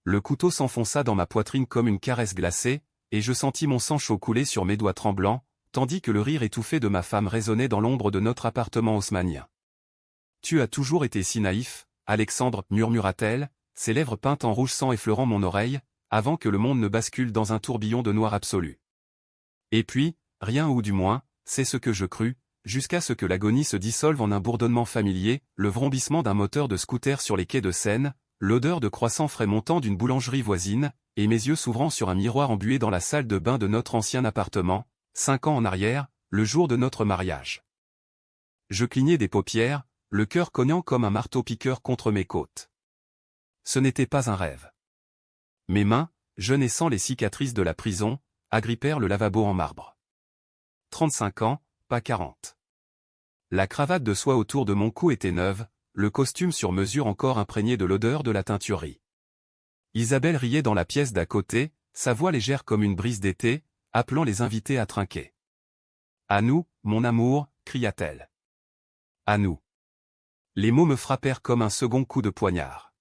le couteau s'enfonça dans ma poitrine comme une caresse glacée, et je sentis mon sang chaud couler sur mes doigts tremblants, tandis que le rire étouffé de ma femme résonnait dans l'ombre de notre appartement haussmannien. « Tu as toujours été si naïf, Alexandre, murmura-t-elle, ses lèvres peintes en rouge sang effleurant mon oreille, avant que le monde ne bascule dans un tourbillon de noir absolu. Et puis, rien ou du moins, c'est ce que je crus, jusqu'à ce que l'agonie se dissolve en un bourdonnement familier, le vrombissement d'un moteur de scooter sur les quais de Seine, l'odeur de croissants frais montant d'une boulangerie voisine, et mes yeux s'ouvrant sur un miroir embué dans la salle de bain de notre ancien appartement, 5 ans en arrière, le jour de notre mariage. Je clignai des paupières, le cœur cognant comme un marteau-piqueur contre mes côtes. Ce n'était pas un rêve. Mes mains, jeunes et sans les cicatrices de la prison, agrippèrent le lavabo en marbre. 35 ans, pas 40. La cravate de soie autour de mon cou était neuve, le costume sur mesure encore imprégné de l'odeur de la teinturerie. Isabelle riait dans la pièce d'à côté, sa voix légère comme une brise d'été, appelant les invités à trinquer. « À nous, mon amour !» cria-t-elle. « À nous !» Les mots me frappèrent comme un second coup de poignard.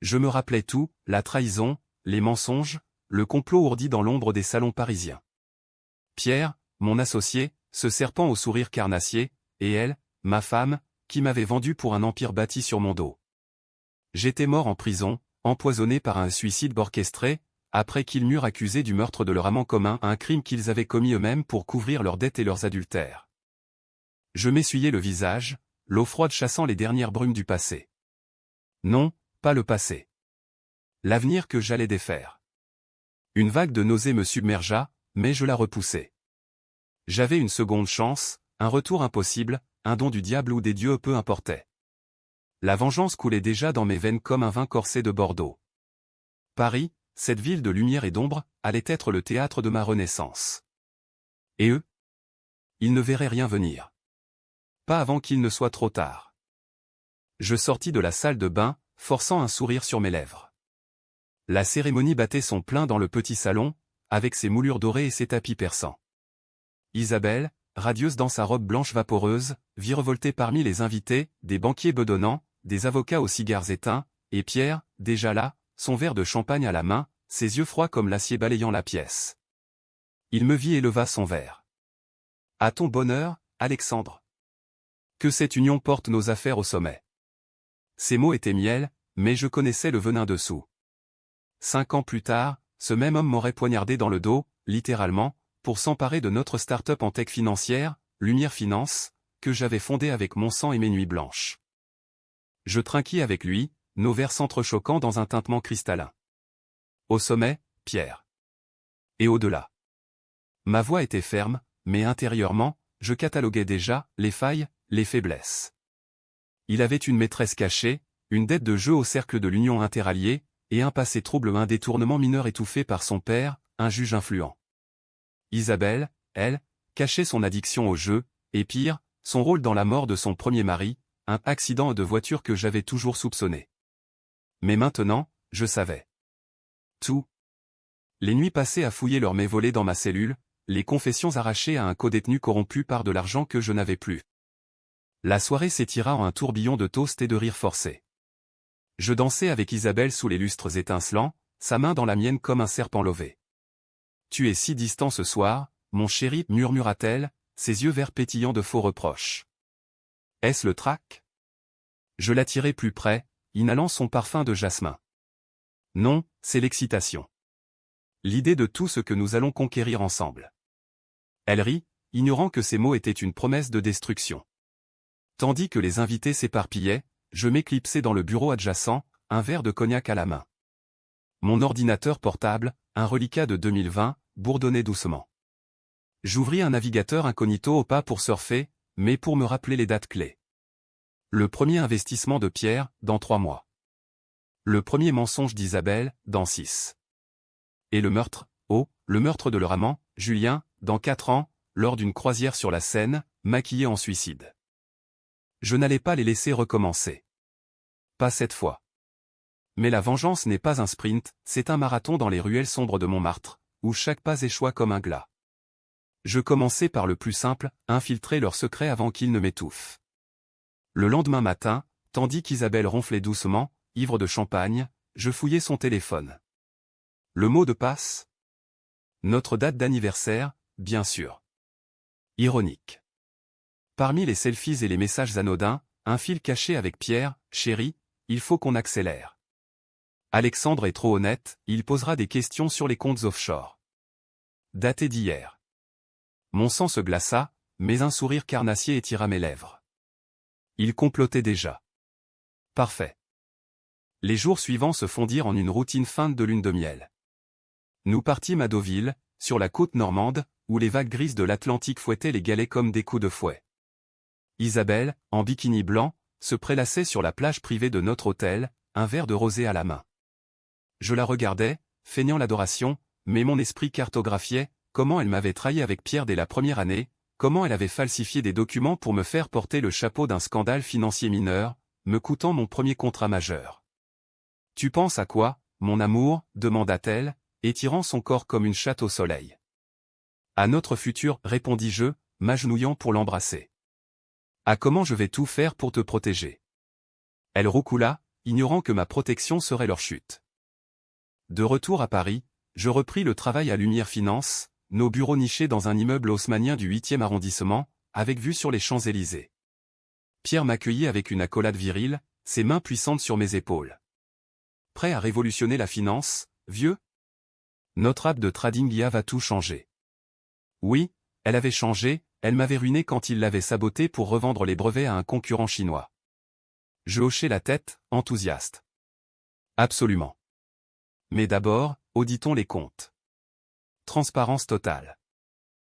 Je me rappelais tout, la trahison, les mensonges, le complot ourdi dans l'ombre des salons parisiens. Pierre, mon associé, ce serpent au sourire carnassier, et elle, ma femme, qui m'avait vendu pour un empire bâti sur mon dos. J'étais mort en prison, empoisonné par un suicide orchestré, après qu'ils m'eurent accusé du meurtre de leur amant commun, un crime qu'ils avaient commis eux-mêmes pour couvrir leurs dettes et leurs adultères. Je m'essuyais le visage, l'eau froide chassant les dernières brumes du passé. Non, pas le passé. L'avenir que j'allais défaire. Une vague de nausée me submergea, mais je la repoussai. J'avais une seconde chance, un retour impossible, un don du diable ou des dieux, peu importait. La vengeance coulait déjà dans mes veines comme un vin corsé de Bordeaux. Paris, cette ville de lumière et d'ombre, allait être le théâtre de ma renaissance. Et eux? Ils ne verraient rien venir. Pas avant qu'il ne soit trop tard. Je sortis de la salle de bain, forçant un sourire sur mes lèvres. La cérémonie battait son plein dans le petit salon, avec ses moulures dorées et ses tapis persans. Isabelle, radieuse dans sa robe blanche vaporeuse, virevoltait parmi les invités, des banquiers bedonnants, des avocats aux cigares éteints, et Pierre, déjà là, son verre de champagne à la main, ses yeux froids comme l'acier balayant la pièce. Il me vit et leva son verre. « À ton bonheur, Alexandre. Que cette union porte nos affaires au sommet. » Ces mots étaient miel, mais je connaissais le venin dessous. 5 ans plus tard, ce même homme m'aurait poignardé dans le dos, littéralement, pour s'emparer de notre start-up en tech financière, Lumière Finance, que j'avais fondée avec mon sang et mes nuits blanches. Je trinquis avec lui, nos verres s'entrechoquant dans un tintement cristallin. Au sommet, Pierre. Et au-delà. Ma voix était ferme, mais intérieurement, je cataloguais déjà les failles, les faiblesses. Il avait une maîtresse cachée, une dette de jeu au cercle de l'Union interalliée, et un passé trouble, un détournement mineur étouffé par son père, un juge influent. Isabelle, elle, cachait son addiction au jeu, et pire, son rôle dans la mort de son premier mari, un accident de voiture que j'avais toujours soupçonné. Mais maintenant, je savais. Tout. Les nuits passées à fouiller leurs mets volés dans ma cellule, les confessions arrachées à un codétenu corrompu par de l'argent que je n'avais plus. La soirée s'étira en un tourbillon de toasts et de rires forcés. Je dansais avec Isabelle sous les lustres étincelants, sa main dans la mienne comme un serpent lové. « Tu es si distant ce soir, mon chéri » murmura-t-elle, ses yeux verts pétillants de faux reproches. Est-ce le trac? Je l'attirai plus près, inhalant son parfum de jasmin. Non, c'est l'excitation. L'idée de tout ce que nous allons conquérir ensemble. Elle rit, ignorant que ces mots étaient une promesse de destruction. Tandis que les invités s'éparpillaient, je m'éclipsais dans le bureau adjacent, un verre de cognac à la main. Mon ordinateur portable, un reliquat de 2020, bourdonnait doucement. J'ouvris un navigateur incognito au pas pour surfer, mais pour me rappeler les dates clés. Le premier investissement de Pierre, dans 3 mois. Le premier mensonge d'Isabelle, dans 6. Et le meurtre, le meurtre de leur amant, Julien, dans 4 ans, lors d'une croisière sur la Seine, maquillé en suicide. Je n'allais pas les laisser recommencer. Pas cette fois. Mais la vengeance n'est pas un sprint, c'est un marathon dans les ruelles sombres de Montmartre, où chaque pas échoua comme un glas. Je commençai par le plus simple, infiltrer leurs secrets avant qu'ils ne m'étouffent. Le lendemain matin, tandis qu'Isabelle ronflait doucement, ivre de champagne, je fouillai son téléphone. Le mot de passe? Notre date d'anniversaire, bien sûr. Ironique. Parmi les selfies et les messages anodins, un fil caché avec Pierre, chérie, il faut qu'on accélère. Alexandre est trop honnête, il posera des questions sur les comptes offshore. Daté d'hier. Mon sang se glaça, mais un sourire carnassier étira mes lèvres. Il complotait déjà. Parfait. Les jours suivants se fondirent en une routine feinte de lune de miel. Nous partîmes à Deauville, sur la côte normande, où les vagues grises de l'Atlantique fouettaient les galets comme des coups de fouet. Isabelle, en bikini blanc, se prélassait sur la plage privée de notre hôtel, un verre de rosé à la main. Je la regardais, feignant l'adoration, mais mon esprit cartographiait comment elle m'avait trahi avec Pierre dès la première année, comment elle avait falsifié des documents pour me faire porter le chapeau d'un scandale financier mineur, me coûtant mon premier contrat majeur. « Tu penses à quoi, mon amour ?» demanda-t-elle, étirant son corps comme une chatte au soleil. « À notre futur, répondis-je, m'agenouillant pour l'embrasser. « À comment je vais tout faire pour te protéger. » Elle roucoula, ignorant que ma protection serait leur chute. De retour à Paris, je repris le travail à Lumière Finance, nos bureaux nichés dans un immeuble haussmannien du 8e arrondissement, avec vue sur les Champs-Élysées. Pierre m'accueillit avec une accolade virile, ses mains puissantes sur mes épaules. Prêt à révolutionner la finance, vieux? Notre app de trading IA va tout changer. Oui, elle avait changé, elle m'avait ruiné quand il l'avait sabotée pour revendre les brevets à un concurrent chinois. Je hochai la tête, enthousiaste. Absolument. Mais d'abord, auditons les comptes. Transparence totale.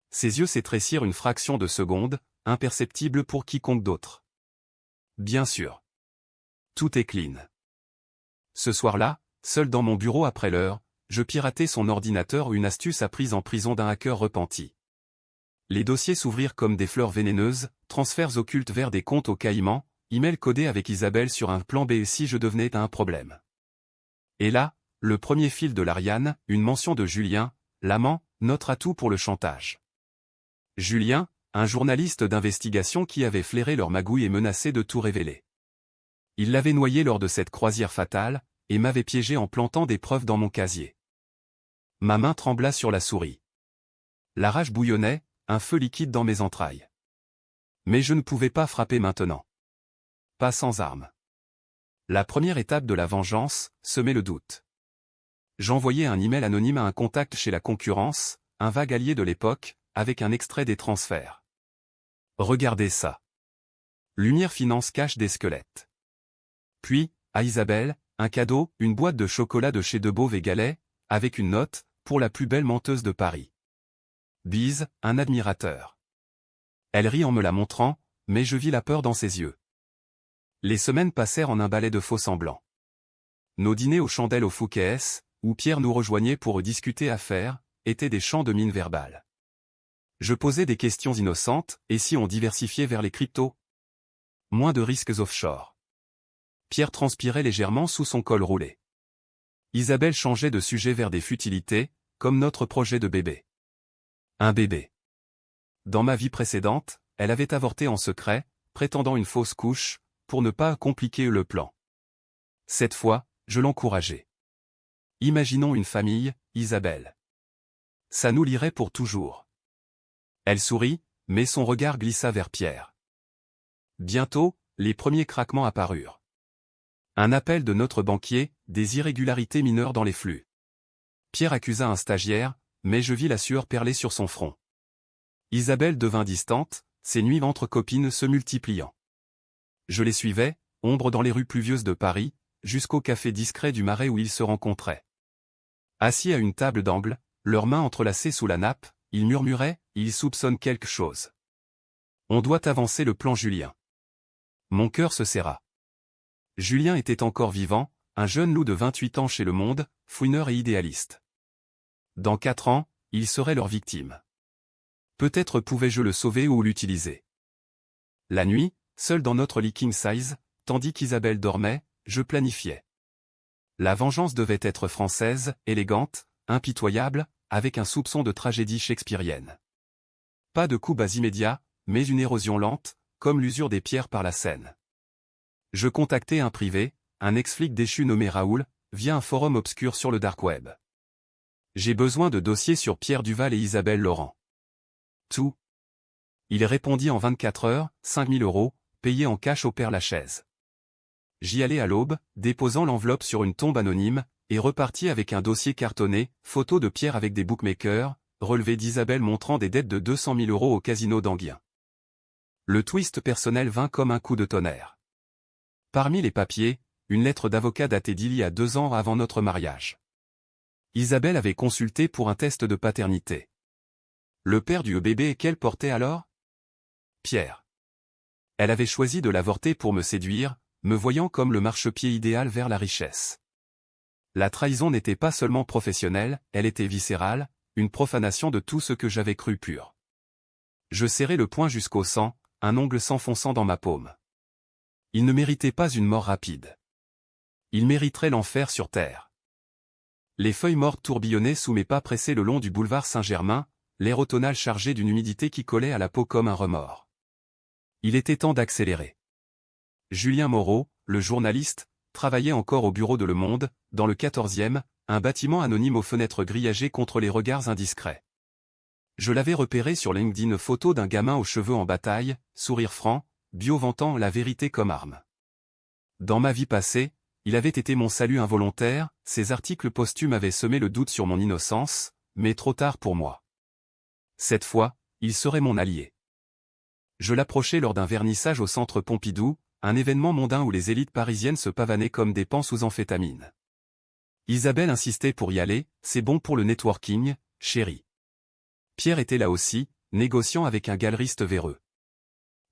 Ses yeux s'étrécirent une fraction de seconde, imperceptible pour quiconque d'autre. Bien sûr. Tout est clean. Ce soir-là, seul dans mon bureau après l'heure, je piratai son ordinateur, une astuce apprise en prison d'un hacker repenti. Les dossiers s'ouvrirent comme des fleurs vénéneuses, transferts occultes vers des comptes au Caïman, email codé avec Isabelle sur un plan B si je devenais un problème. Et là, le premier fil de l'Ariane, une mention de Julien, l'amant, notre atout pour le chantage. Julien, un journaliste d'investigation qui avait flairé leur magouille et menacé de tout révéler. Il l'avait noyé lors de cette croisière fatale, et m'avait piégé en plantant des preuves dans mon casier. Ma main trembla sur la souris. La rage bouillonnait, un feu liquide dans mes entrailles. Mais je ne pouvais pas frapper maintenant. Pas sans armes. La première étape de la vengeance, semer le doute. J'envoyai un email anonyme à un contact chez la concurrence, un vague allié de l'époque, avec un extrait des transferts. Regardez ça. Lumière Finance cache des squelettes. Puis, à Isabelle, un cadeau, une boîte de chocolat de chez Debauve et Gallet, avec une note, pour la plus belle menteuse de Paris. Bise, un admirateur. Elle rit en me la montrant, mais je vis la peur dans ses yeux. Les semaines passèrent en un balai de faux-semblants. Nos dîners aux chandelles au Fouquet's, où Pierre nous rejoignait pour discuter affaires, étaient des champs de mines verbales. Je posais des questions innocentes, et si on diversifiait vers les cryptos? Moins de risques offshore. Pierre transpirait légèrement sous son col roulé. Isabelle changeait de sujet vers des futilités, comme notre projet de bébé. Un bébé. Dans ma vie précédente, elle avait avorté en secret, prétendant une fausse couche, pour ne pas compliquer le plan. Cette fois, je l'encourageais. Imaginons une famille, Isabelle. Ça nous lierait pour toujours. Elle sourit, mais son regard glissa vers Pierre. Bientôt, les premiers craquements apparurent. Un appel de notre banquier, des irrégularités mineures dans les flux. Pierre accusa un stagiaire, mais je vis la sueur perler sur son front. Isabelle devint distante, ses nuits entre copines se multipliant. Je les suivais, ombre dans les rues pluvieuses de Paris, jusqu'au café discret du Marais où ils se rencontraient. Assis à une table d'angle, leurs mains entrelacées sous la nappe, ils murmuraient, ils soupçonnent quelque chose. On doit avancer le plan Julien. Mon cœur se serra. Julien était encore vivant, un jeune loup de 28 ans chez Le Monde, fouineur et idéaliste. Dans 4 ans, il serait leur victime. Peut-être pouvais-je le sauver ou l'utiliser. La nuit, seul dans notre lit king size, tandis qu'Isabelle dormait, je planifiais. La vengeance devait être française, élégante, impitoyable, avec un soupçon de tragédie shakespearienne. Pas de coups bas immédiats, mais une érosion lente, comme l'usure des pierres par la Seine. Je contactai un privé, un ex-flic déchu nommé Raoul, via un forum obscur sur le dark web. J'ai besoin de dossiers sur Pierre Duval et Isabelle Laurent. Tout. Il répondit en 24 heures, 5 000 €, payés en cash au Père Lachaise. J'y allai à l'aube, déposant l'enveloppe sur une tombe anonyme, et reparti avec un dossier cartonné, photo de Pierre avec des bookmakers, relevé d'Isabelle montrant des dettes de 200 000 € au casino d'Anguien. Le twist personnel vint comme un coup de tonnerre. Parmi les papiers, une lettre d'avocat datée d'il y a 2 ans avant notre mariage. Isabelle avait consulté pour un test de paternité. Le père du bébé qu'elle portait alors? Pierre. Elle avait choisi de l'avorter pour me séduire, me voyant comme le marchepied idéal vers la richesse. La trahison n'était pas seulement professionnelle, elle était viscérale, une profanation de tout ce que j'avais cru pur. Je serrai le poing jusqu'au sang, un ongle s'enfonçant dans ma paume. Il ne méritait pas une mort rapide. Il mériterait l'enfer sur terre. Les feuilles mortes tourbillonnaient sous mes pas pressés le long du boulevard Saint-Germain, l'air automnal chargé d'une humidité qui collait à la peau comme un remords. Il était temps d'accélérer. Julien Moreau, le journaliste, travaillait encore au bureau de Le Monde, dans le 14e, un bâtiment anonyme aux fenêtres grillagées contre les regards indiscrets. Je l'avais repéré sur LinkedIn, photo d'un gamin aux cheveux en bataille, sourire franc, bio vantant la vérité comme arme. Dans ma vie passée, il avait été mon salut involontaire, ses articles posthumes avaient semé le doute sur mon innocence, mais trop tard pour moi. Cette fois, il serait mon allié. Je l'approchai lors d'un vernissage au centre Pompidou, un événement mondain où les élites parisiennes se pavanaient comme des paons sous amphétamine. Isabelle insistait pour y aller, c'est bon pour le networking, chérie. Pierre était là aussi, négociant avec un galeriste véreux.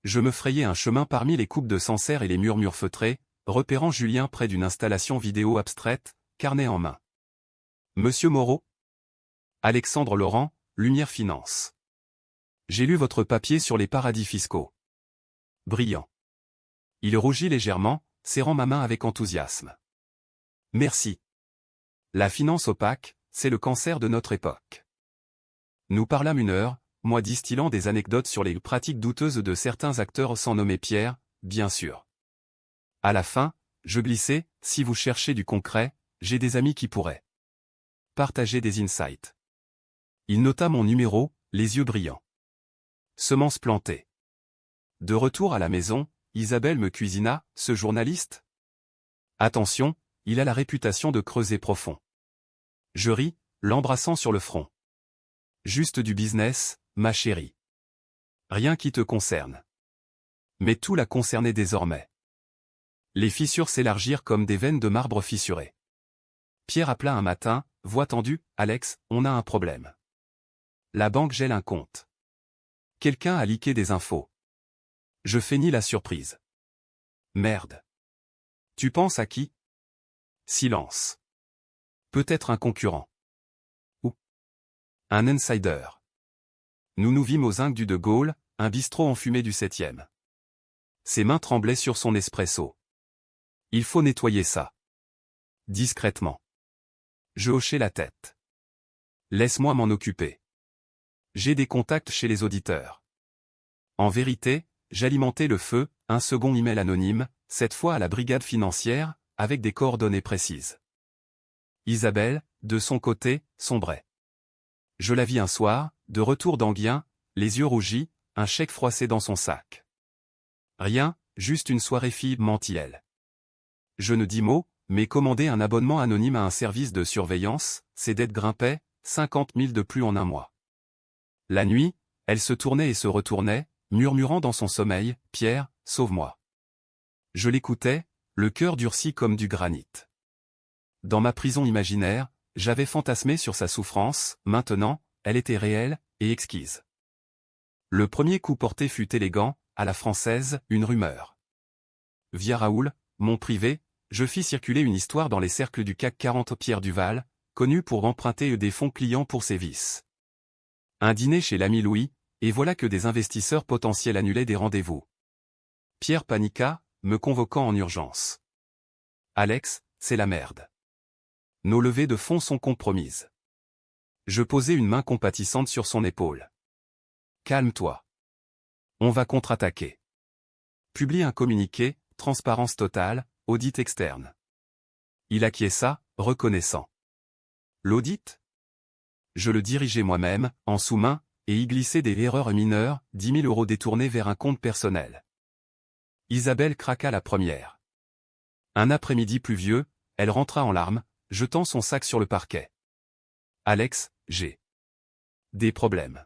Je me frayais un chemin parmi les coupes de Sancerre et les murmures feutrés, repérant Julien près d'une installation vidéo abstraite, carnet en main. Monsieur Moreau? Alexandre Laurent, Lumière Finance. J'ai lu votre papier sur les paradis fiscaux. Brillant. Il rougit légèrement, serrant ma main avec enthousiasme. Merci. La finance opaque, c'est le cancer de notre époque. Nous parlâmes 1 heure, moi distillant des anecdotes sur les pratiques douteuses de certains acteurs sans nommer Pierre, bien sûr. À la fin, je glissai, si vous cherchez du concret, j'ai des amis qui pourraient partager des insights. Il nota mon numéro, les yeux brillants. Semence plantée. De retour à la maison, Isabelle me cuisina, ce journaliste? Attention, il a la réputation de creuser profond. Je ris, l'embrassant sur le front. Juste du business, ma chérie. Rien qui te concerne. Mais tout la concernait désormais. Les fissures s'élargirent comme des veines de marbre fissurées. Pierre appela un matin, voix tendue, Alex, on a un problème. La banque gèle un compte. Quelqu'un a leaké des infos. Je feignis la surprise. Merde. Tu penses à qui? Silence. Peut-être un concurrent. Ou un insider. Nous nous vîmes aux Zinc du De Gaulle, un bistrot enfumé du 7e. Ses mains tremblaient sur son espresso. Il faut nettoyer ça. Discrètement. Je hochai la tête. Laisse-moi m'en occuper. J'ai des contacts chez les auditeurs. En vérité, j'alimentais le feu, un second email anonyme, cette fois à la brigade financière, avec des coordonnées précises. Isabelle, de son côté, sombrait. Je la vis un soir, de retour d'Anguien, les yeux rougis, un chèque froissé dans son sac. Rien, juste une soirée fille, mentit-elle. Je ne dis mot, mais commandai un abonnement anonyme à un service de surveillance, ses dettes grimpaient, 50 000 de plus en 1 mois. La nuit, elle se tournait et se retournait, murmurant dans son sommeil, « Pierre, sauve-moi ». Je l'écoutais, le cœur durci comme du granit. Dans ma prison imaginaire, j'avais fantasmé sur sa souffrance, maintenant, elle était réelle, et exquise. Le premier coup porté fut élégant, à la française, une rumeur. Via Raoul, mon privé, je fis circuler une histoire dans les cercles du CAC 40. Pierre Duval, connu pour emprunter des fonds clients pour ses vices. Un dîner chez l'ami Louis, et voilà que des investisseurs potentiels annulaient des rendez-vous. Pierre paniqua, me convoquant en urgence. Alex, c'est la merde. Nos levées de fonds sont compromises. Je posai une main compatissante sur son épaule. Calme-toi. On va contre-attaquer. Publie un communiqué, transparence totale, audit externe. Il acquiesça, reconnaissant. L'audit? Je le dirigeais moi-même, en sous-main, et y glissais des erreurs mineures, 10 000 € détournés vers un compte personnel. Isabelle craqua la première. Un après-midi pluvieux, elle rentra en larmes, jetant son sac sur le parquet. Alex, j'ai des problèmes.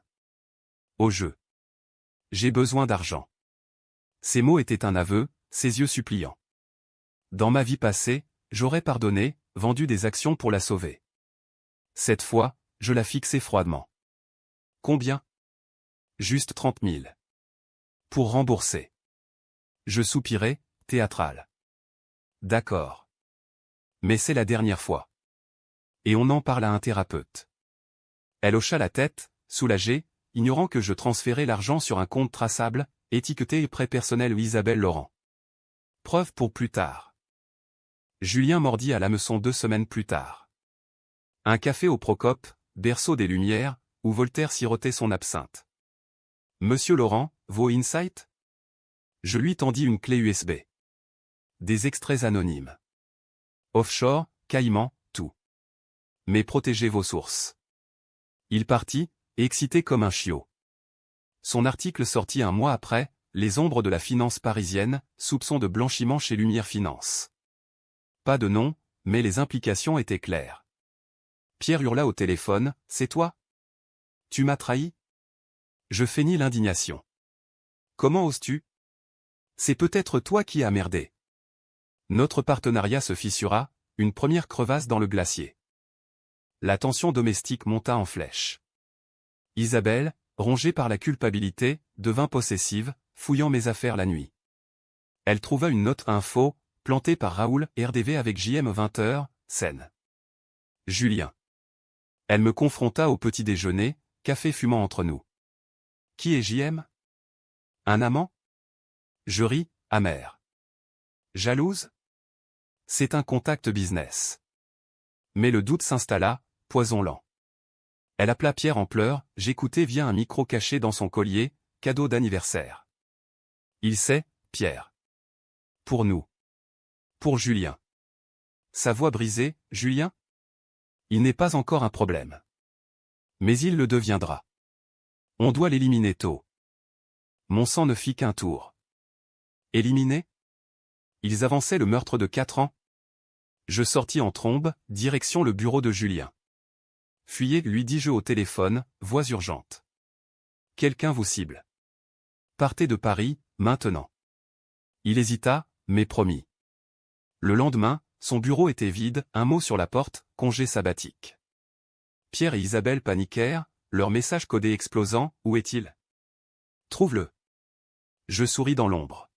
Au jeu. J'ai besoin d'argent. Ces mots étaient un aveu, ses yeux suppliants. Dans ma vie passée, j'aurais pardonné, vendu des actions pour la sauver. Cette fois, je la fixai froidement. Combien? Juste 30 000. Pour rembourser. Je soupirai, théâtral. D'accord. Mais c'est la dernière fois. Et on en parle à un thérapeute. Elle hocha la tête, soulagée, ignorant que je transférais l'argent sur un compte traçable, étiqueté prêt personnel Isabelle Laurent. Preuve pour plus tard. Julien mordit à l'hameçon 2 semaines plus tard. Un café au Procope, berceau des Lumières, où Voltaire sirotait son absinthe. Monsieur Laurent, vos insights? Je lui tendis une clé USB. Des extraits anonymes. Offshore, Caïmans, tout. Mais protégez vos sources. Il partit, excité comme un chiot. Son article sortit un mois après, Les ombres de la finance parisienne, soupçons de blanchiment chez Lumière Finance. Pas de nom, mais les implications étaient claires. Pierre hurla au téléphone, c'est toi? Tu m'as trahi? Je feignis l'indignation. Comment oses-tu? C'est peut-être toi qui as merdé. Notre partenariat se fissura, une première crevasse dans le glacier. La tension domestique monta en flèche. Isabelle, rongée par la culpabilité, devint possessive, fouillant mes affaires la nuit. Elle trouva une note info, plantée par Raoul, RDV avec JM 20h, scène. Julien. Elle me confronta au petit déjeuner, café fumant entre nous. Qui est JM? Un amant? Je ris, amer. Jalouse? C'est un contact business. Mais le doute s'installa, poison lent. Elle appela Pierre en pleurs, j'écoutais via un micro caché dans son collier, cadeau d'anniversaire. Il sait, Pierre. Pour nous. Pour Julien. Sa voix brisée, Julien? Il n'est pas encore un problème. Mais il le deviendra. On doit l'éliminer tôt. Mon sang ne fit qu'un tour. Éliminer? Ils avançaient le meurtre de 4 ans. Je sortis en trombe, direction le bureau de Julien. Fuyez, lui dis-je au téléphone, voix urgente. Quelqu'un vous cible. Partez de Paris, maintenant. Il hésita, mais promis. Le lendemain, son bureau était vide, un mot sur la porte, congé sabbatique. Pierre et Isabelle paniquèrent, leur message codé explosant, où est-il? Trouve-le. Je souris dans l'ombre.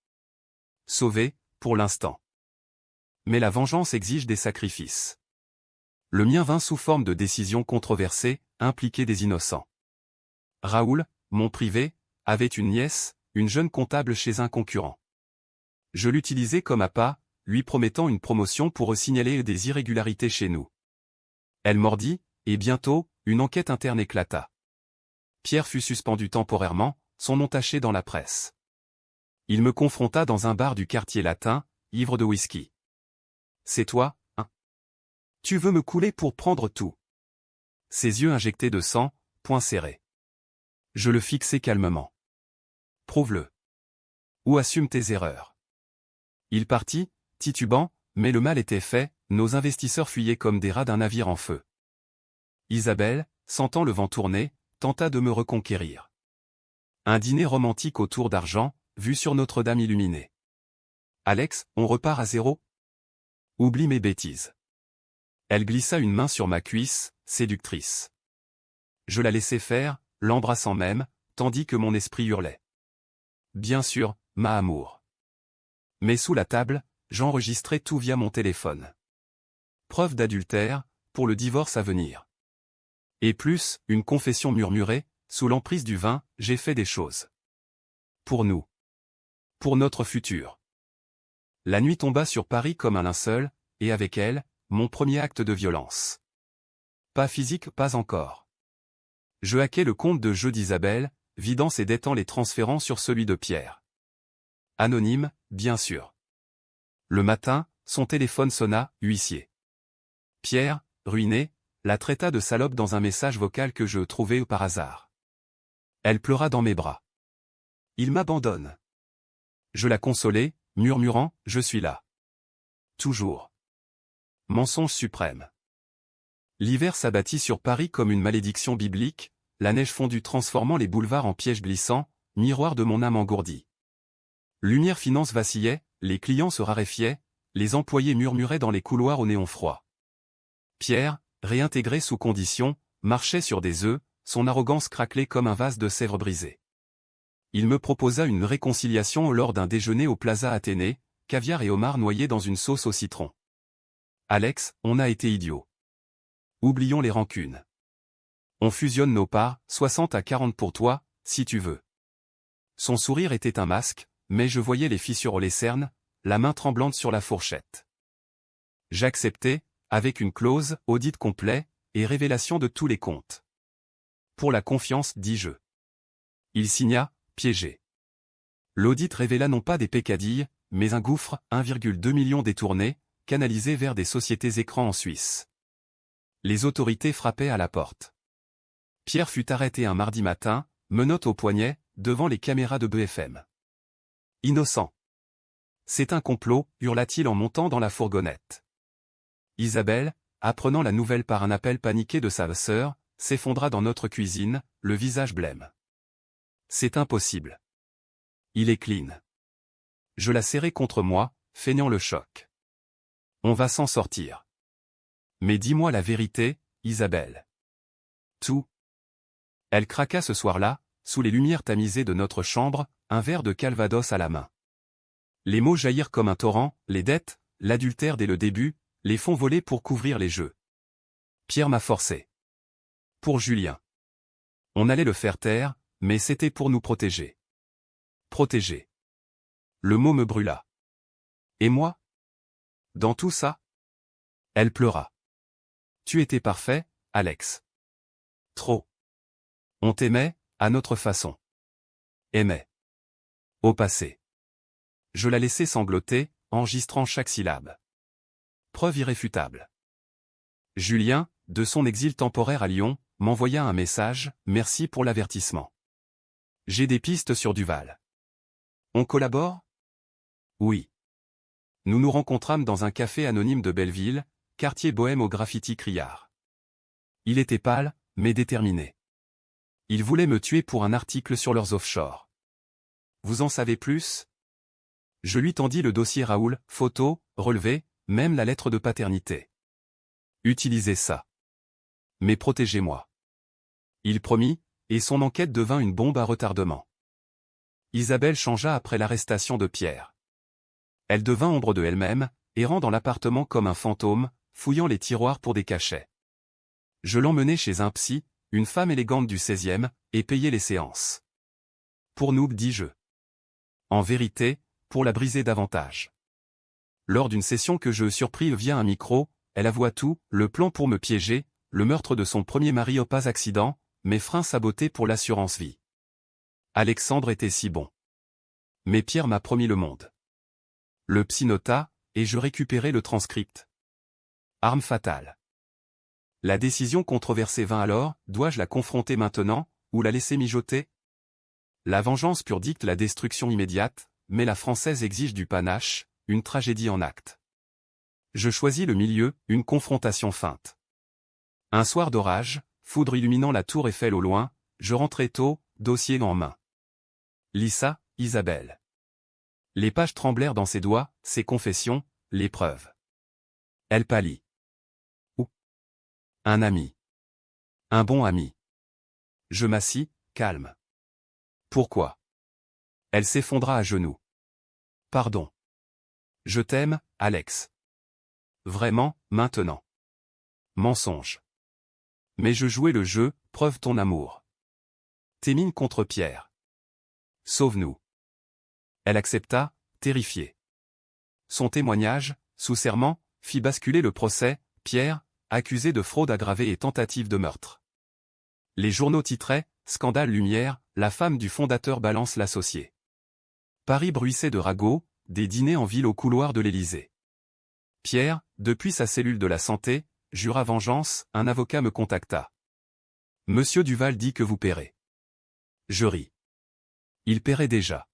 Sauvé, pour l'instant. Mais la vengeance exige des sacrifices. Le mien vint sous forme de décision controversée, impliquer des innocents. Raoul, mon privé, avait une nièce, une jeune comptable chez un concurrent. Je l'utilisais comme appât, lui promettant une promotion pour signaler des irrégularités chez nous. Elle mordit, et bientôt, une enquête interne éclata. Pierre fut suspendu temporairement, son nom taché dans la presse. Il me confronta dans un bar du quartier latin, ivre de whisky. C'est toi, hein? Tu veux me couler pour prendre tout? Ses yeux injectés de sang, poings serrés. Je le fixai calmement. Prouve-le. Ou assume tes erreurs. Il partit, titubant, mais le mal était fait, nos investisseurs fuyaient comme des rats d'un navire en feu. Isabelle, sentant le vent tourner, tenta de me reconquérir. Un dîner romantique autour d'argent, vue sur Notre-Dame illuminée. Alex, on repart à zéro? Oublie mes bêtises. Elle glissa une main sur ma cuisse, séductrice. Je la laissai faire, l'embrassant même, tandis que mon esprit hurlait. Bien sûr, ma amour. Mais sous la table, j'enregistrais tout via mon téléphone. Preuve d'adultère, pour le divorce à venir. Et plus, une confession murmurée, sous l'emprise du vin, j'ai fait des choses. Pour nous. Pour notre futur. La nuit tomba sur Paris comme un linceul, et avec elle, mon premier acte de violence. Pas physique, pas encore. Je hackai le compte de jeu d'Isabelle, vidant ses dettes en les transférant sur celui de Pierre. Anonyme, bien sûr. Le matin, son téléphone sonna, huissier. Pierre, ruiné, la traita de salope dans un message vocal que je trouvai par hasard. Elle pleura dans mes bras. Il m'abandonne. Je la consolai, murmurant, je suis là. Toujours. Mensonge suprême. L'hiver s'abattit sur Paris comme une malédiction biblique, la neige fondue transformant les boulevards en pièges glissants, miroir de mon âme engourdie. Lumière finance vacillait, les clients se raréfiaient, les employés murmuraient dans les couloirs au néon froid. Pierre, réintégré sous condition, marchait sur des œufs, son arrogance craquelait comme un vase de sèvres brisé. Il me proposa une réconciliation lors d'un déjeuner au Plaza Athénée, caviar et homard noyés dans une sauce au citron. Alex, on a été idiots. Oublions les rancunes. On fusionne nos parts, 60 à 40 pour toi, si tu veux. Son sourire était un masque, mais je voyais les fissures les cernes, la main tremblante sur la fourchette. J'acceptai, avec une clause, audit complet, et révélation de tous les comptes. Pour la confiance, dis-je. Il signa, piégé. L'audit révéla non pas des peccadilles, mais un gouffre, 1,2 million détournés, canalisés vers des sociétés écrans en Suisse. Les autorités frappaient à la porte. Pierre fut arrêté un mardi matin, menottes au poignet, devant les caméras de BFM. Innocent. C'est un complot, hurla-t-il en montant dans la fourgonnette. Isabelle, apprenant la nouvelle par un appel paniqué de sa sœur, s'effondra dans notre cuisine, le visage blême. C'est impossible. Il est clean. Je la serrai contre moi, feignant le choc. On va s'en sortir. Mais dis-moi la vérité, Isabelle. Tout. Elle craqua ce soir-là, sous les lumières tamisées de notre chambre, un verre de Calvados à la main. Les mots jaillirent comme un torrent, les dettes, l'adultère dès le début, les fonds volés pour couvrir les jeux. Pierre m'a forcé. Pour Julien. On allait le faire taire, mais c'était pour nous protéger. Protéger. Le mot me brûla. Et moi? Dans tout ça? Elle pleura. Tu étais parfait, Alex. Trop. On t'aimait, à notre façon. Aimait. Au passé. Je la laissai sangloter, enregistrant chaque syllabe. Preuve irréfutable. Julien, de son exil temporaire à Lyon, m'envoya un message, merci pour l'avertissement. J'ai des pistes sur Duval. On collabore? Oui. Nous nous rencontrâmes dans un café anonyme de Belleville, quartier bohème au graffiti criard. Il était pâle, mais déterminé. Il voulait me tuer pour un article sur leurs offshore. Vous en savez plus? Je lui tendis le dossier Raoul, photos, relevés, même la lettre de paternité. Utilisez ça. Mais protégez-moi. Il promit, et son enquête devint une bombe à retardement. Isabelle changea après l'arrestation de Pierre. Elle devint ombre de elle-même, errant dans l'appartement comme un fantôme, fouillant les tiroirs pour des cachets. Je l'emmenai chez un psy, une femme élégante du 16e, et payai les séances. Pour nous, dis-je. En vérité, pour la briser davantage. Lors d'une session que je surpris via un micro, elle avoua tout, le plan pour me piéger, le meurtre de son premier mari au pas accident, mes freins sabotés pour l'assurance vie. Alexandre était si bon. Mais Pierre m'a promis le monde. Le psy nota, et je récupérai le transcript. Arme fatale. La décision controversée vint alors, dois-je la confronter maintenant, ou la laisser mijoter? La vengeance pure dicte la destruction immédiate, mais la française exige du panache, une tragédie en acte. Je choisis le milieu, une confrontation feinte. Un soir d'orage, foudre illuminant la tour Eiffel au loin, je rentrai tôt, dossier en main. Lisa, Isabelle. Les pages tremblèrent dans ses doigts, ses confessions, les preuves. Elle pâlit. Où? Un ami. Un bon ami. Je m'assis, calme. Pourquoi? Elle s'effondra à genoux. Pardon. Je t'aime, Alex. Vraiment, maintenant. Mensonge. Mais je jouais le jeu, preuve ton amour. Témine contre Pierre. Sauve-nous. Elle accepta, terrifiée. Son témoignage, sous serment, fit basculer le procès, Pierre, accusé de fraude aggravée et tentative de meurtre. Les journaux titraient, scandale lumière, la femme du fondateur balance l'associé. Paris bruissait de ragots, des dîners en ville au couloir de l'Élysée. Pierre, depuis sa cellule de la santé, jura vengeance, un avocat me contacta. Monsieur Duval dit que vous paierez. Je ris. Il paierait déjà.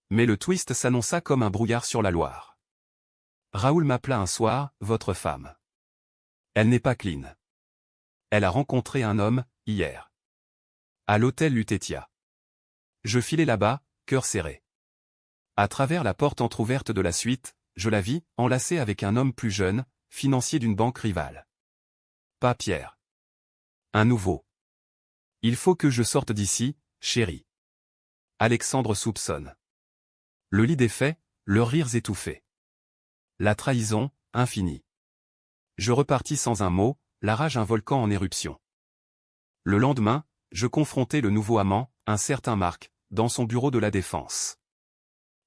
Mais le twist s'annonça comme un brouillard sur la Loire. Raoul m'appela un soir, votre femme. Elle n'est pas clean. Elle a rencontré un homme, hier. À l'hôtel Lutetia. Je filai là-bas, cœur serré. À travers la porte entr'ouverte de la suite, je la vis, enlacée avec un homme plus jeune, financier d'une banque rivale. Pas Pierre. Un nouveau. Il faut que je sorte d'ici, chérie. Alexandre soupçonne. Le lit défait, leurs rires étouffés. La trahison, infinie. Je repartis sans un mot, la rage un volcan en éruption. Le lendemain, je confrontai le nouveau amant, un certain Marc, dans son bureau de la Défense.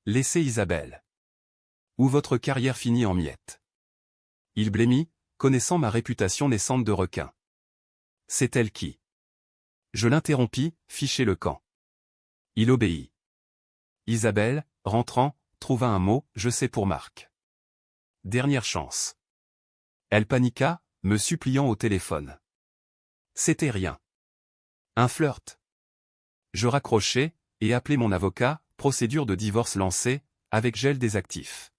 Laissez Isabelle. Ou votre carrière finit en miettes. Il blêmit, connaissant ma réputation naissante de requin. C'est elle qui. Je l'interrompis, fichez le camp. Il obéit. Isabelle, rentrant, trouva un mot, je sais pour Marc. Dernière chance. Elle paniqua, me suppliant au téléphone. C'était rien. Un flirt. Je raccrochai, et appelai mon avocat, procédure de divorce lancée, avec gel des actifs.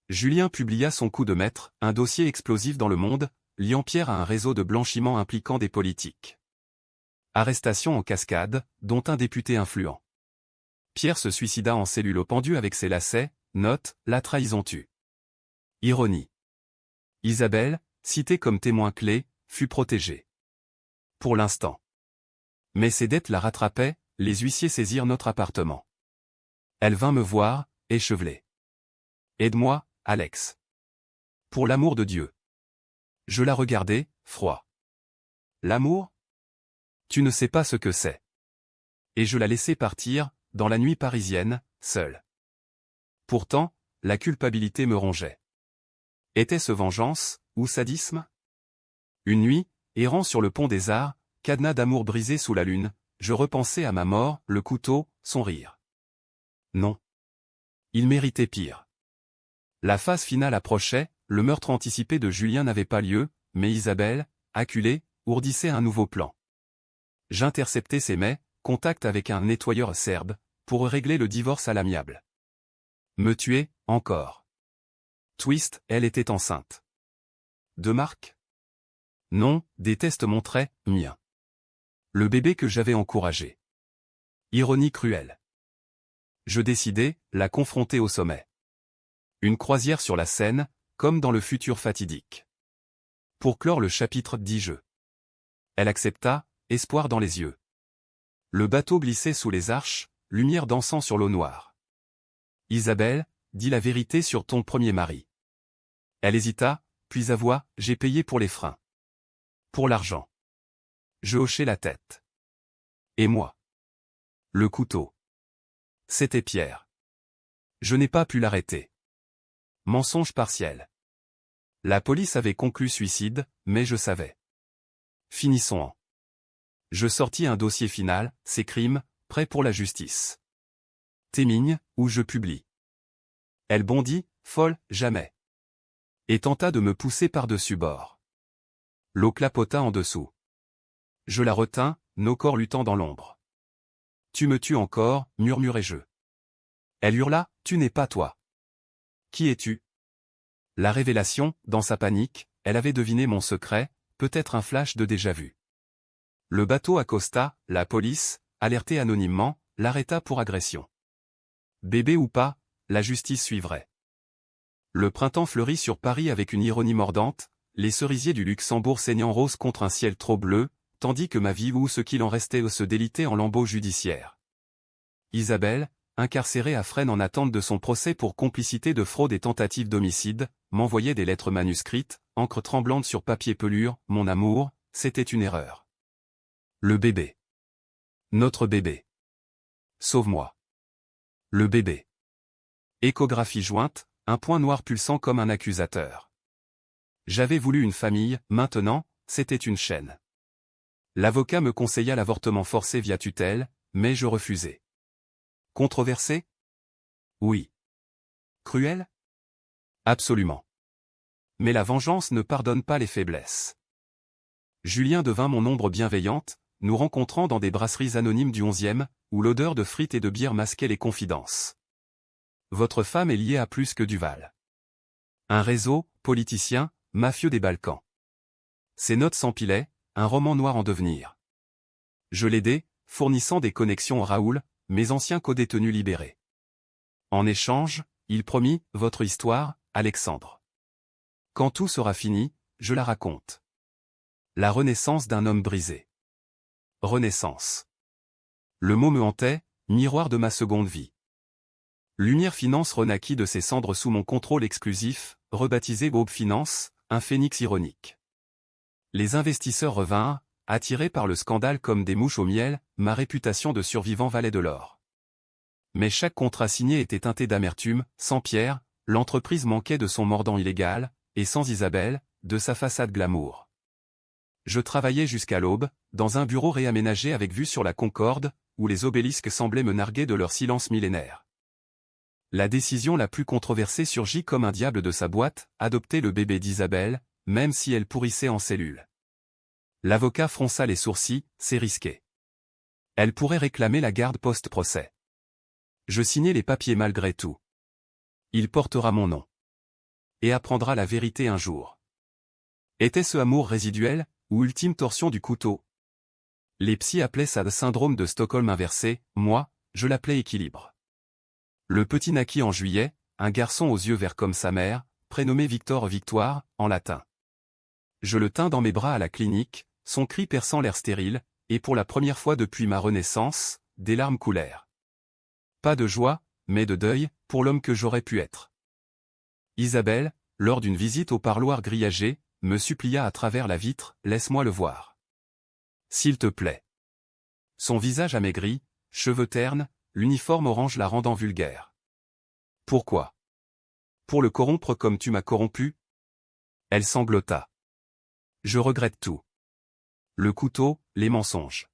Julien publia son coup de maître, un dossier explosif dans Le Monde, liant Pierre à un réseau de blanchiment impliquant des politiques. Arrestation en cascade, dont un député influent. Pierre se suicida en cellule pendu avec ses lacets, note, la trahison tue. Ironie. Isabelle, citée comme témoin clé, fut protégée. Pour l'instant. Mais ses dettes la rattrapaient, les huissiers saisirent notre appartement. Elle vint me voir, échevelée. Aide-moi, Alex. Pour l'amour de Dieu. Je la regardai, froid. L'amour? Tu ne sais pas ce que c'est. Et je la laissai partir, dans la nuit parisienne, seule. Pourtant, la culpabilité me rongeait. Était-ce vengeance, ou sadisme? Une nuit, errant sur le pont des Arts, cadenas d'amour brisé sous la lune, je repensais à ma mort, le couteau, son rire. Non. Il méritait pire. La phase finale approchait, le meurtre anticipé de Julien n'avait pas lieu, mais Isabelle, acculée, ourdissait un nouveau plan. J'interceptai ses mets, contact avec un nettoyeur serbe, pour régler le divorce à l'amiable. Me tuer, encore. Twist, elle était enceinte. De Marc? Non, des tests montraient, mien. Le bébé que j'avais encouragé. Ironie cruelle. Je décidai, la confronter au sommet. Une croisière sur la Seine, comme dans le futur fatidique. Pour clore le chapitre, dis-je. Elle accepta, espoir dans les yeux. Le bateau glissait sous les arches, lumière dansant sur l'eau noire. Isabelle, dis la vérité sur ton premier mari. Elle hésita, puis avoua, j'ai payé pour les freins. Pour l'argent. Je hochai la tête. Et moi? Le couteau. C'était Pierre. Je n'ai pas pu l'arrêter. Mensonge partiel. La police avait conclu suicide, mais je savais. Finissons en. Je sortis un dossier final, ces crimes, prêt pour la justice. Témigne, où je publie. Elle bondit, folle, jamais. Et tenta de me pousser par-dessus bord. L'eau clapota en dessous. Je la retins, nos corps luttant dans l'ombre. Tu me tues encore, murmurai-je. Elle hurla, tu n'es pas toi. Qui es-tu? La révélation, dans sa panique, elle avait deviné mon secret, peut-être un flash de déjà-vu. Le bateau accosta, la police, alertée anonymement, l'arrêta pour agression. Bébé ou pas, la justice suivrait. Le printemps fleurit sur Paris avec une ironie mordante, les cerisiers du Luxembourg saignant rose contre un ciel trop bleu, tandis que ma vie ou ce qu'il en restait se délitait en lambeaux judiciaires. Isabelle, incarcérée à Fresnes en attente de son procès pour complicité de fraude et tentative d'homicide, m'envoyait des lettres manuscrites, encre tremblante sur papier pelure, mon amour, c'était une erreur. Le bébé. Notre bébé. Sauve-moi. Le bébé. Échographie jointe, un point noir pulsant comme un accusateur. J'avais voulu une famille, maintenant, c'était une chaîne. L'avocat me conseilla l'avortement forcé via tutelle, mais je refusai. Controversé? Oui. Cruel? Absolument. Mais la vengeance ne pardonne pas les faiblesses. Julien devint mon ombre bienveillante, nous rencontrant dans des brasseries anonymes du 11e, où l'odeur de frites et de bière masquait les confidences. Votre femme est liée à plus que Duval. Un réseau, politicien, mafieux des Balkans. Ses notes s'empilaient, un roman noir en devenir. Je l'aidai, fournissant des connexions à Raoul, mes anciens codétenus libérés. En échange, il promit, votre histoire, Alexandre. Quand tout sera fini, je la raconte. La renaissance d'un homme brisé. Renaissance. Le mot me hantait, miroir de ma seconde vie. Lumière Finance renaquit de ses cendres sous mon contrôle exclusif, rebaptisé Aube Finance, un phénix ironique. Les investisseurs revinrent, attirés par le scandale comme des mouches au miel, ma réputation de survivant valait de l'or. Mais chaque contrat signé était teinté d'amertume, sans Pierre, l'entreprise manquait de son mordant illégal, et sans Isabelle, de sa façade glamour. Je travaillais jusqu'à l'aube, dans un bureau réaménagé avec vue sur la Concorde, où les obélisques semblaient me narguer de leur silence millénaire. La décision la plus controversée surgit comme un diable de sa boîte, adopter le bébé d'Isabelle, même si elle pourrissait en cellule. L'avocat fronça les sourcils, c'est risqué. Elle pourrait réclamer la garde post-procès. Je signai les papiers malgré tout. Il portera mon nom. Et apprendra la vérité un jour. Était-ce amour résiduel, ou ultime torsion du couteau? Les psys appelaient ça le syndrome de Stockholm inversé, moi, je l'appelais équilibre. Le petit naquit en juillet, un garçon aux yeux verts comme sa mère, prénommé Victor Victoire, en latin. Je le tins dans mes bras à la clinique, son cri perçant l'air stérile, et pour la première fois depuis ma renaissance, des larmes coulèrent. Pas de joie, mais de deuil, pour l'homme que j'aurais pu être. Isabelle, lors d'une visite au parloir grillagé, me supplia à travers la vitre, laisse-moi le voir. S'il te plaît. Son visage amaigri, cheveux ternes, l'uniforme orange la rendant vulgaire. Pourquoi? Pour le corrompre comme tu m'as corrompu? Elle sanglota. Je regrette tout. Le couteau, les mensonges.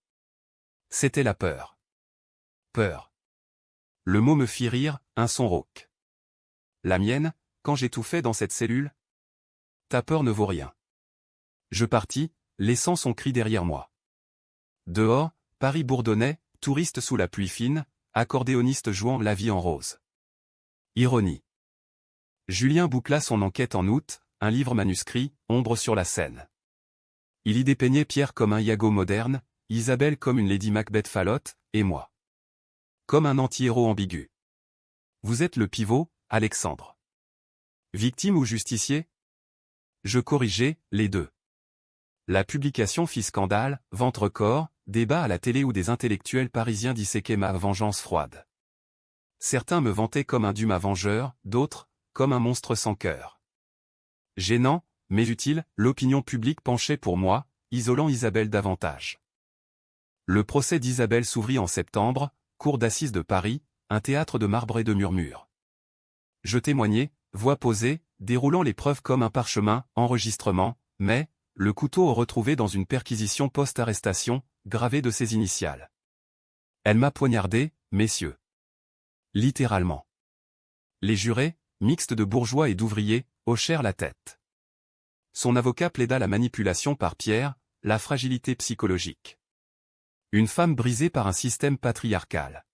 C'était la peur. Peur. Le mot me fit rire, un son rauque. La mienne, quand j'étouffais dans cette cellule? Ta peur ne vaut rien. Je partis, laissant son cri derrière moi. Dehors, Paris bourdonnait, touriste sous la pluie fine, accordéoniste jouant la vie en rose. Ironie. Julien boucla son enquête en août, un livre manuscrit, Ombre sur la Seine. Il y dépeignait Pierre comme un Iago moderne, Isabelle comme une Lady Macbeth falote, et moi comme un anti-héros ambigu. Vous êtes le pivot, Alexandre. Victime ou justicier? Je corrigeais, les deux. La publication fit scandale, vente record, débat à la télé où des intellectuels parisiens disséquaient ma vengeance froide. Certains me vantaient comme un Dumas vengeur, d'autres, comme un monstre sans cœur. Gênant, mais utile, l'opinion publique penchait pour moi, isolant Isabelle davantage. Le procès d'Isabelle s'ouvrit en septembre, cour d'assises de Paris, un théâtre de marbre et de murmures. Je témoignais, voix posée, déroulant les preuves comme un parchemin, enregistrement, mais, le couteau retrouvé dans une perquisition post-arrestation, gravé de ses initiales. Elle m'a poignardé, messieurs. Littéralement. Les jurés, mixtes de bourgeois et d'ouvriers, hochèrent la tête. Son avocat plaida la manipulation par Pierre, la fragilité psychologique. Une femme brisée par un système patriarcal.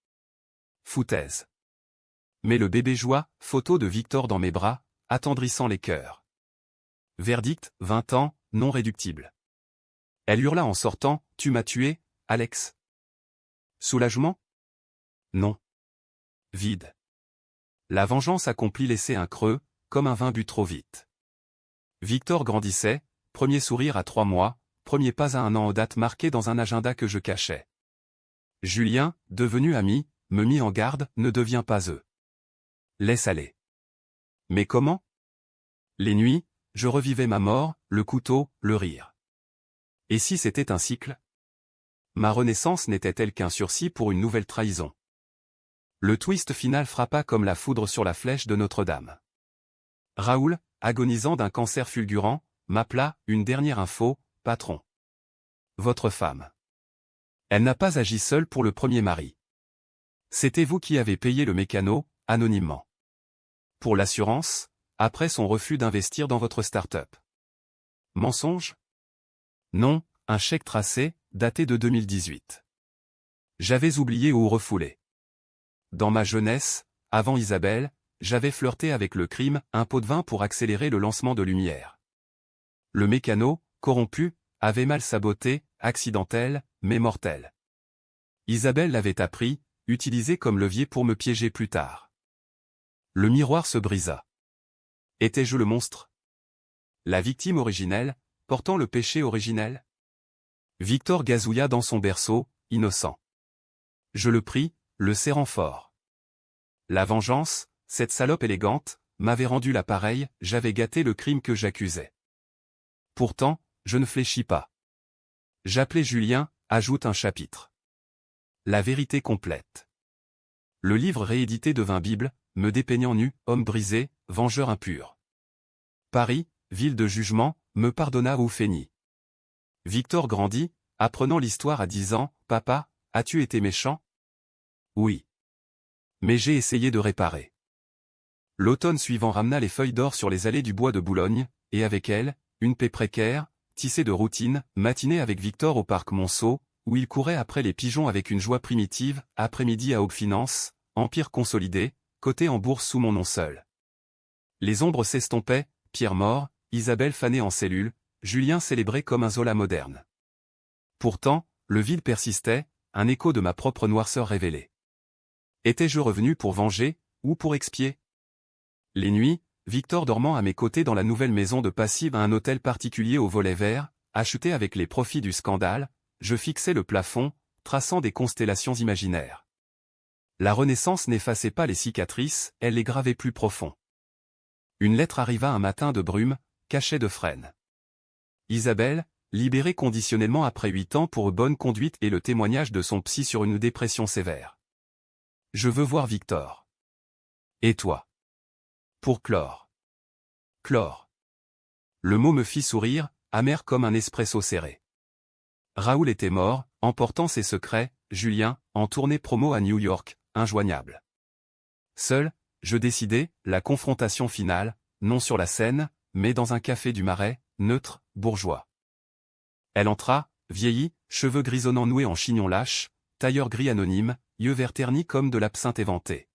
Foutaise. Mais le bébé joua, photo de Victor dans mes bras, attendrissant les cœurs. Verdict, 20 ans, non réductible. Elle hurla en sortant, tu m'as tué, Alex. Soulagement? Non. Vide. La vengeance accomplie laissait un creux, comme un vin bu trop vite. Victor grandissait, premier sourire à 3 mois, premier pas à 1 an aux dates marquées dans un agenda que je cachais. Julien, devenu ami, me mit en garde, ne deviens pas eux. Laisse aller. Mais comment? Les nuits, je revivais ma mort, le couteau, le rire. Et si c'était un cycle? Ma renaissance n'était-elle qu'un sursis pour une nouvelle trahison? Le twist final frappa comme la foudre sur la flèche de Notre-Dame. Raoul, agonisant d'un cancer fulgurant, m'appela, une dernière info, patron. Votre femme. Elle n'a pas agi seule pour le premier mari. C'était vous qui avez payé le mécano, anonymement. Pour l'assurance, après son refus d'investir dans votre start-up. Mensonge? Non, un chèque tracé, daté de 2018. J'avais oublié ou refoulé. Dans ma jeunesse, avant Isabelle, j'avais flirté avec le crime, un pot de vin pour accélérer le lancement de Lumière. Le mécano, corrompu, avait mal saboté, accidentel, mais mortel. Isabelle l'avait appris, utilisé comme levier pour me piéger plus tard. Le miroir se brisa. Étais-je le monstre? La victime originelle, portant le péché originel? Victor gazouilla dans son berceau, innocent. Je le pris, le serrant fort. La vengeance, cette salope élégante, m'avait rendu l'appareil, j'avais gâté le crime que j'accusais. Pourtant, je ne fléchis pas. J'appelais Julien, ajoute un chapitre. La vérité complète. Le livre réédité devint Bible, me dépeignant nu, homme brisé, vengeur impur. Paris, ville de jugement, me pardonna ou feignit. Victor grandit, apprenant l'histoire à 10 ans, « Papa, as-tu été méchant ?» Oui. Mais j'ai essayé de réparer. L'automne suivant ramena les feuilles d'or sur les allées du bois de Boulogne, et avec elles, une paix précaire, tissée de routine, matinée avec Victor au parc Monceau, où il courait après les pigeons avec une joie primitive, après-midi à Haute-Finance, empire consolidé, coté en bourse sous mon nom seul. Les ombres s'estompaient, Pierre mort, Isabelle fanée en cellule, Julien célébré comme un Zola moderne. Pourtant, le vide persistait, un écho de ma propre noirceur révélée. Étais-je revenu pour venger, ou pour expier? Les nuits, Victor dormant à mes côtés dans la nouvelle maison de Passive à un hôtel particulier au volet vert, acheté avec les profits du scandale, je fixais le plafond, traçant des constellations imaginaires. La Renaissance n'effaçait pas les cicatrices, elle les gravait plus profond. Une lettre arriva un matin de brume, cachet de frêne. Isabelle, libérée conditionnellement après 8 ans pour bonne conduite et le témoignage de son psy sur une dépression sévère. Je veux voir Victor. Et toi? Pour clore. Clore. Le mot me fit sourire, amer comme un espresso serré. Raoul était mort, emportant ses secrets, Julien, en tournée promo à New York, injoignable. Seul, je décidai, la confrontation finale, non sur la scène, mais dans un café du Marais, neutre, bourgeois. Elle entra, vieillie, cheveux grisonnants noués en chignon lâche, tailleur gris anonyme, yeux verts ternis comme de l'absinthe éventé.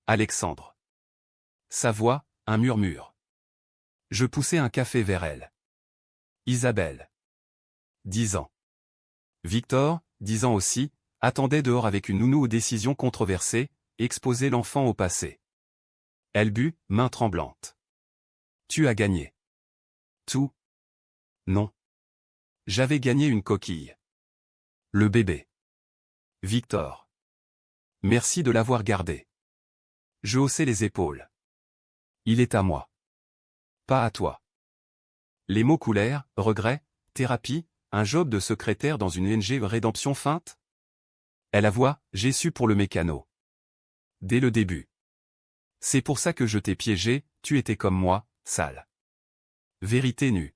Alexandre. Sa voix, un murmure. Je poussai un café vers elle. Isabelle. 10 ans. Victor, 10 ans aussi, attendait dehors avec une nounou aux décisions controversées, exposait l'enfant au passé. Elle but, main tremblante. Tu as gagné. Tout? Non. J'avais gagné une coquille. Le bébé. Victor. Merci de l'avoir gardé. Je haussai les épaules. Il est à moi. Pas à toi. Les mots coulèrent, regret, thérapie, un job de secrétaire dans une ONG rédemption feinte? Elle avoua, j'ai su pour le mécano. Dès le début. C'est pour ça que je t'ai piégé, tu étais comme moi, sale. Vérité nue.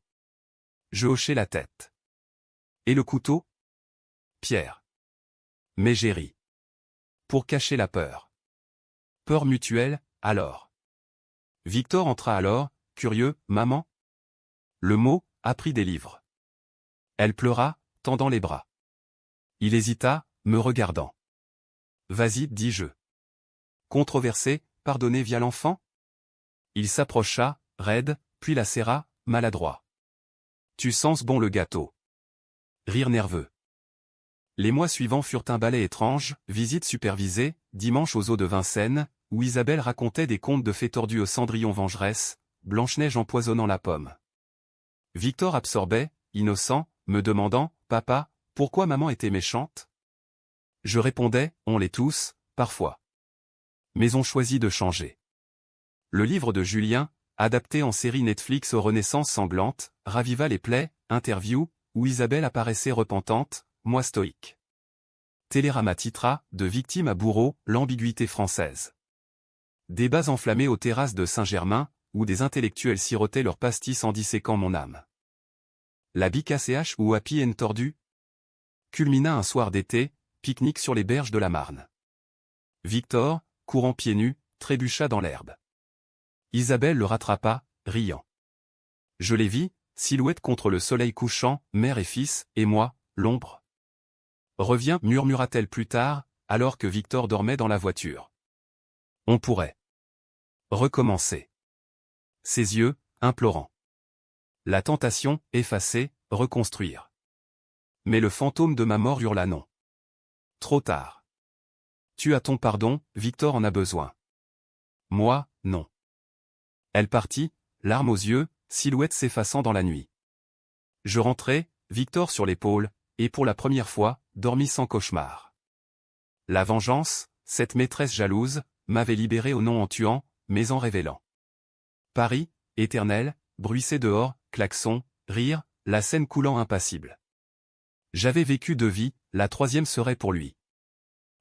Je hochai la tête. Et le couteau? Pierre. Mais j'ai ri. Pour cacher la peur. Peur mutuelle, alors. Victor entra alors, curieux, maman? Le mot, apprit des livres. Elle pleura, tendant les bras. Il hésita, me regardant. Vas-y, dis-je. Controversé, pardonné via l'enfant? Il s'approcha, raide, puis la serra, maladroit. Tu sens bon le gâteau. Rire nerveux. Les mois suivants furent un ballet étrange, visite supervisée, dimanche aux eaux de Vincennes, où Isabelle racontait des contes de fées tordues aux Cendrillon vengeresse, Blanche-Neige empoisonnant la pomme. Victor absorbait, innocent, me demandant, « Papa, pourquoi maman était méchante ?» Je répondais, « On l'est tous, parfois. Mais on choisit de changer. » Le livre de Julien, adapté en série Netflix aux Renaissances sanglantes, raviva les plaies, interview, où Isabelle apparaissait repentante, moi stoïque. Télérama titra, de victime à bourreau, l'ambiguïté française. Débats enflammés aux terrasses de Saint-Germain, où des intellectuels sirotaient leurs pastis en disséquant mon âme. La BKCH ou Happy End tordu culmina un soir d'été, pique-nique sur les berges de la Marne. Victor, courant pieds nus, trébucha dans l'herbe. Isabelle le rattrapa, riant. Je les vis, silhouette contre le soleil couchant, mère et fils, et moi, l'ombre. Reviens, murmura-t-elle plus tard, alors que Victor dormait dans la voiture. On pourrait recommencer. Ses yeux, implorants. La tentation, effacée, reconstruire. Mais le fantôme de ma mort hurla non. Trop tard. Tu as ton pardon, Victor en a besoin. Moi, non. Elle partit, larmes aux yeux, silhouette s'effaçant dans la nuit. Je rentrai, Victor sur l'épaule, et pour la première fois, dormis sans cauchemar. La vengeance, cette maîtresse jalouse, m'avait libéré au non en tuant, mais en révélant. Paris, éternel, bruissait dehors, klaxon, rire, la scène coulant impassible. J'avais vécu 2 vies, la 3e serait pour lui.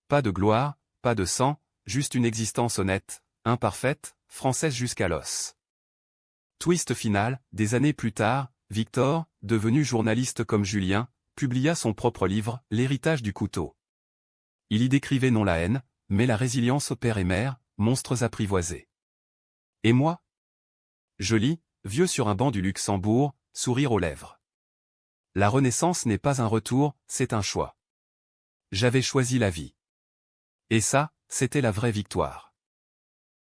Pas de gloire, pas de sang, juste une existence honnête, imparfaite, française jusqu'à l'os. Twist final, des années plus tard, Victor, devenu journaliste comme Julien, publia son propre livre, L'héritage du couteau. Il y décrivait non la haine, mais la résilience aux père et mère, monstres apprivoisés. Et moi? Je lis, vieux sur un banc du Luxembourg, sourire aux lèvres. La renaissance n'est pas un retour, c'est un choix. J'avais choisi la vie. Et ça, c'était la vraie victoire.